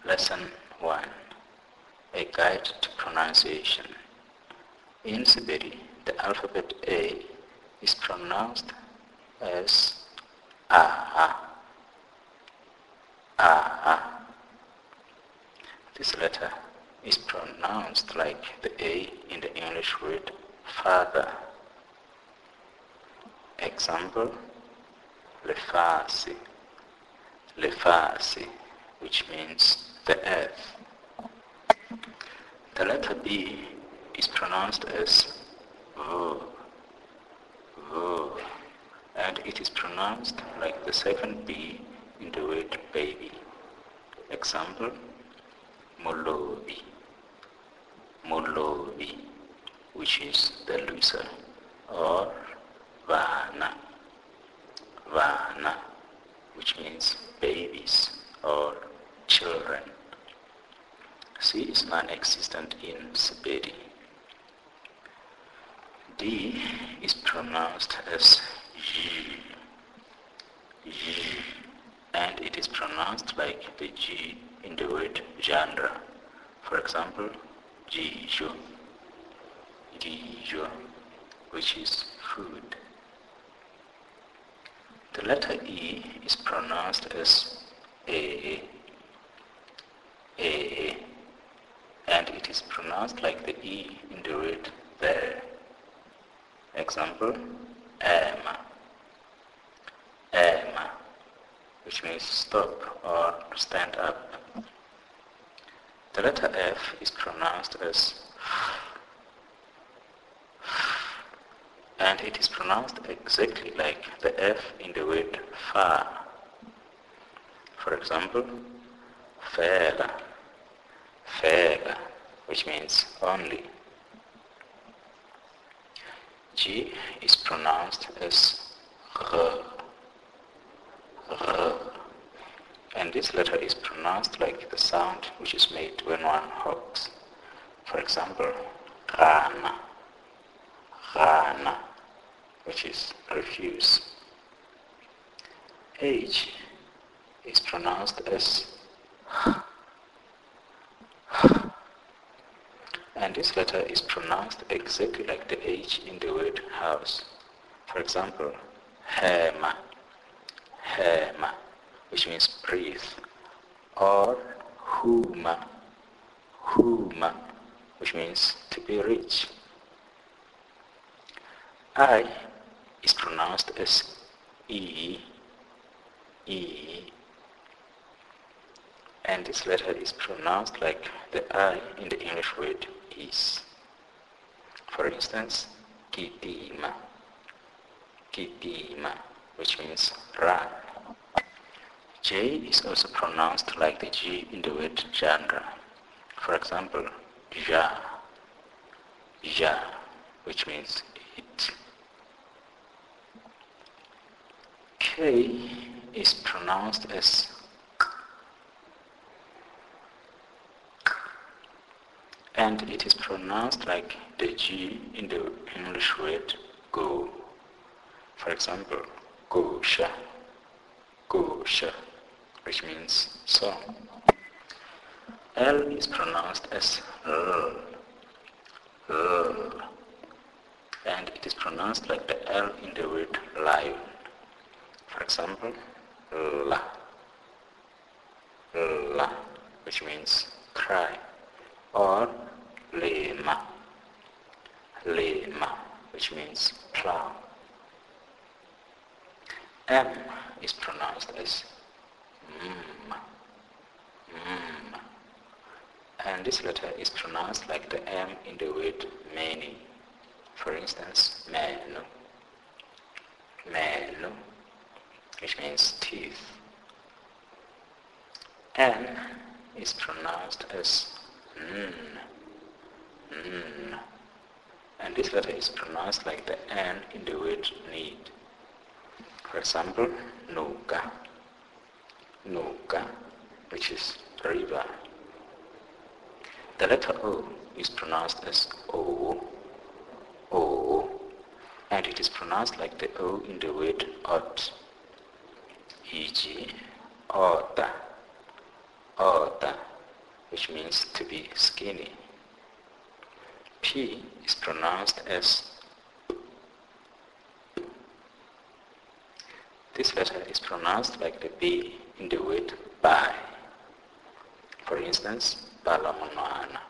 Lesson 1. A Guide to Pronunciation. In Sepedi, the alphabet A is pronounced as A. This letter is pronounced like the A in the English word father. Example, lefasi, which means the earth. The letter B is pronounced as V, and it is pronounced like the second B in the word baby. Example, molobi, which is the loser, or vana, which means babies or children. C is non-existent in Sepedi. D is pronounced as G, and it is pronounced like the G in the word genre. For example, jijo, which is food. The letter E is pronounced as A, and it is pronounced like the E in the word there. Example, ema, which means stop or stand up. The letter F is pronounced as and it is pronounced exactly like the F in the word far. For example, fela, which means only. G is pronounced as R, and this letter is pronounced like the sound which is made when one hawks. For example, rana, which is refuse. H is pronounced as and this letter is pronounced exactly like the H in the word house. For example, hema, which means breathe, or huma, which means to be rich. I is pronounced as E, and this letter is pronounced like the I in the English word is. For instance, kitima, which means run. J is also pronounced like the G in the word genre. For example, ja, which means eat. K is pronounced as and it is pronounced like the G in the English word go. For example, gosha, which means song. L is pronounced as L, and it is pronounced like the L in the word lion. For example, la, which means cry, or lema, which means plow. M is pronounced as and this letter is pronounced like the M in the word many. For instance, menu, which means teeth. N is pronounced as and this letter is pronounced like the N in the word need. For example, nuka, which is river. The letter O is pronounced as O, and it is pronounced like the O in the word ought. E.g., order, which means to be skinny. P is pronounced as this letter is pronounced like the B in the word by. For instance, balamunwana,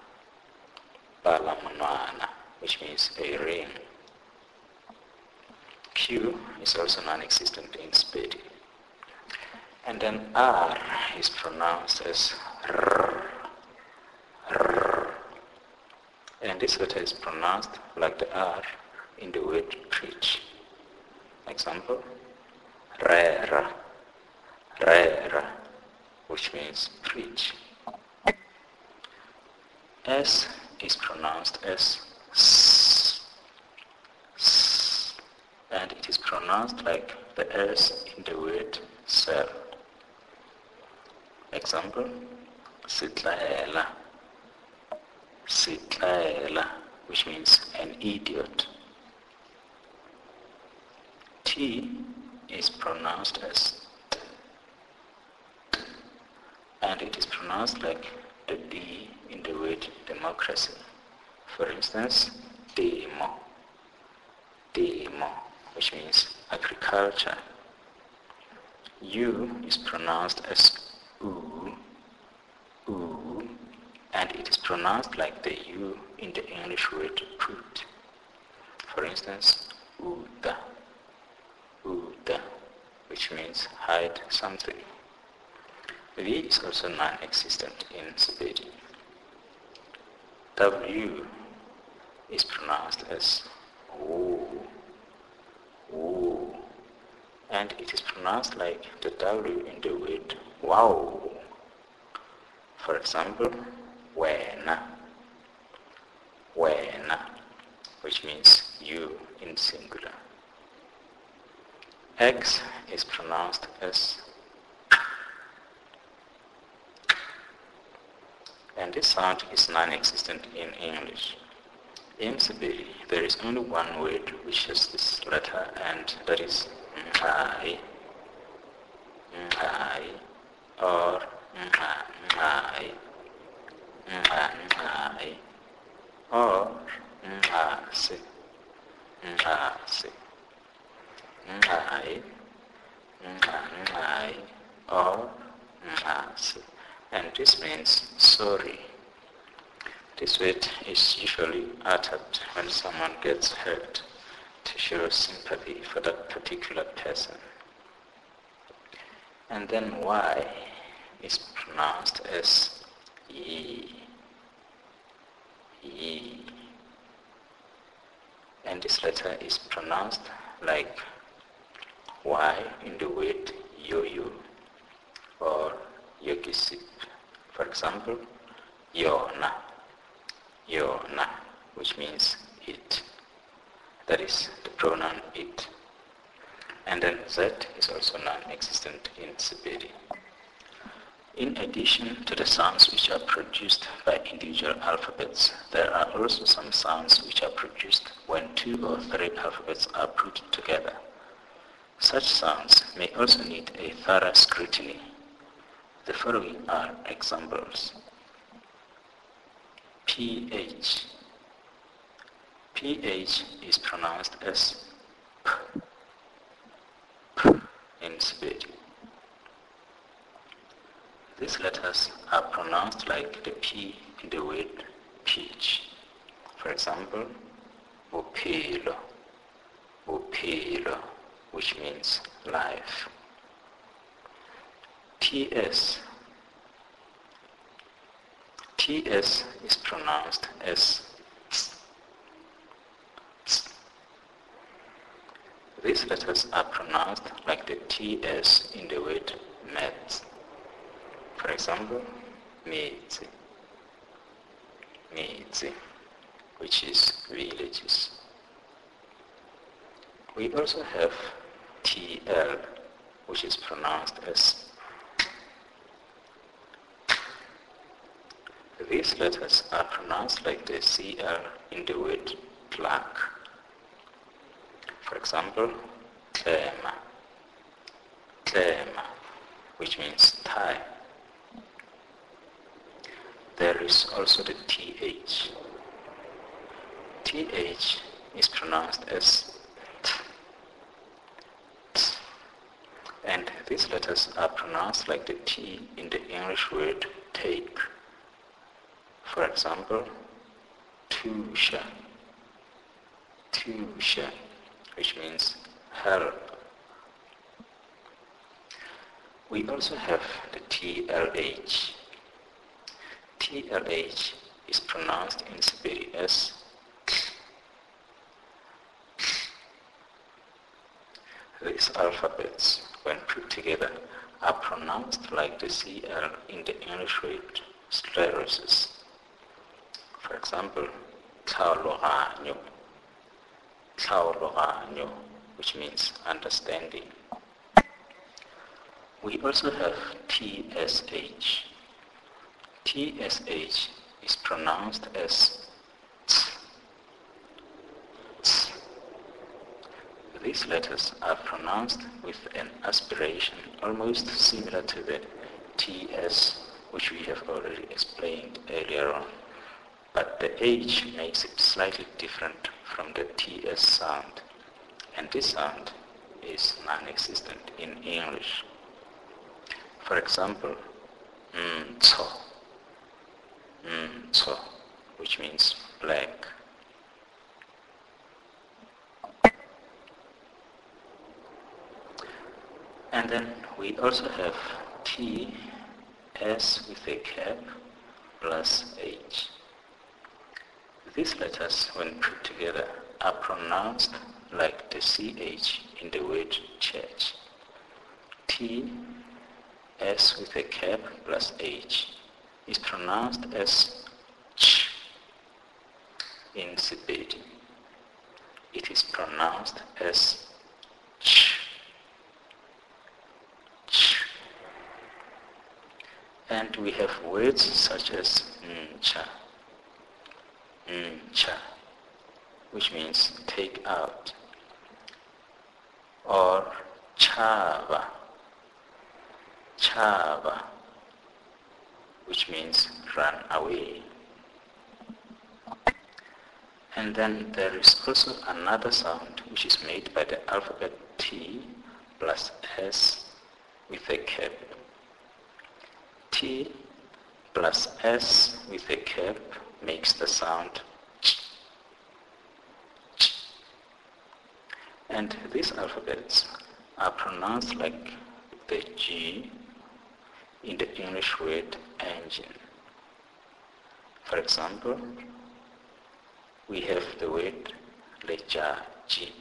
balamunwana, which means a ring. Q is also non-existent in Sepedi. And then R is pronounced as R, R. And this letter is pronounced like the R in the word preach. Example, rera, rera, which means preach. S is pronounced as S, S, and it is pronounced like the S in the word sell. Example, sitlaela, sitlaela, which means an idiot. T is pronounced as T, and it is pronounced like the D in the word democracy. For instance, demo, demo, which means agriculture. U is pronounced as oo, oo, and it is pronounced like the U in the English word put. For instance, uda, uda, which means hide something. V is also non-existent in Sepedi. W is pronounced as oo, oo, and it is pronounced like the W in the word wow. For example, wena, wena, which means you in singular. X is pronounced as, and this sound is non-existent in English. In Sepedi, there is only one word which has this letter, and that is I, or I, or se, or se, and this means sorry. This word is usually uttered when someone gets hurt to show sympathy for that particular person. And then Y is pronounced as E, E, and this letter is pronounced like Y in the word yo-yo or yogisip. For example, yona, yona, which means it. That is the pronoun it. And then Z is also non-existent in Sepedi. In addition to the sounds which are produced by individual alphabets, there are also some sounds which are produced when 2 or 3 alphabets are put together. Such sounds may also need a thorough scrutiny. The following are examples. PH. PH is pronounced as P, P in Sepedi. These letters are pronounced like the P in the word peach. For example, bophelo, bophelo, which means life. TS. TS is pronounced as ts, ts. These letters are pronounced like the TS in the word met. For example, metsi, metsi, which is villages. We also have TL, which is pronounced as. These letters are pronounced like the CL in the word plaque. For example, tema, tema, which means tie. there is also the TH. TH is pronounced as T. T. And these letters are pronounced like the T in the English word take. For example, tusha, tusha, which means help. We also have the TLH. TLH is pronounced in Sepedi as these alphabets, when put together, are pronounced like the CL in the English word sclerosis. For example, tlhaologanyo, tlhaologanyo, which means understanding. We also have TSH. TSH is pronounced as T. T. These letters are pronounced with an aspiration almost similar to the TS, which we have already explained earlier on, but the H makes it slightly different from the TS sound, and this sound is non-existent in English. For example, mtso, mtso, which means black. And then we also have T, S with a cap, plus H. These letters, when put together, are pronounced like the CH in the word church. T, S with a cap, plus H is pronounced as ch in Sepedi. It is pronounced as ch. And we have words such as ncha, ncha, which means take out, or chava, chava, which means run away. And then there is also another sound which is made by the alphabet T plus S with a cap. T plus S with a cap makes the sound ch, ch. And these alphabets are pronounced like the G in the English word engine. For example, we have the word lejaji,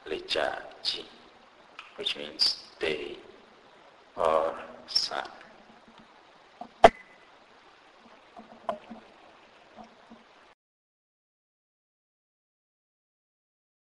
lejaji, which means day.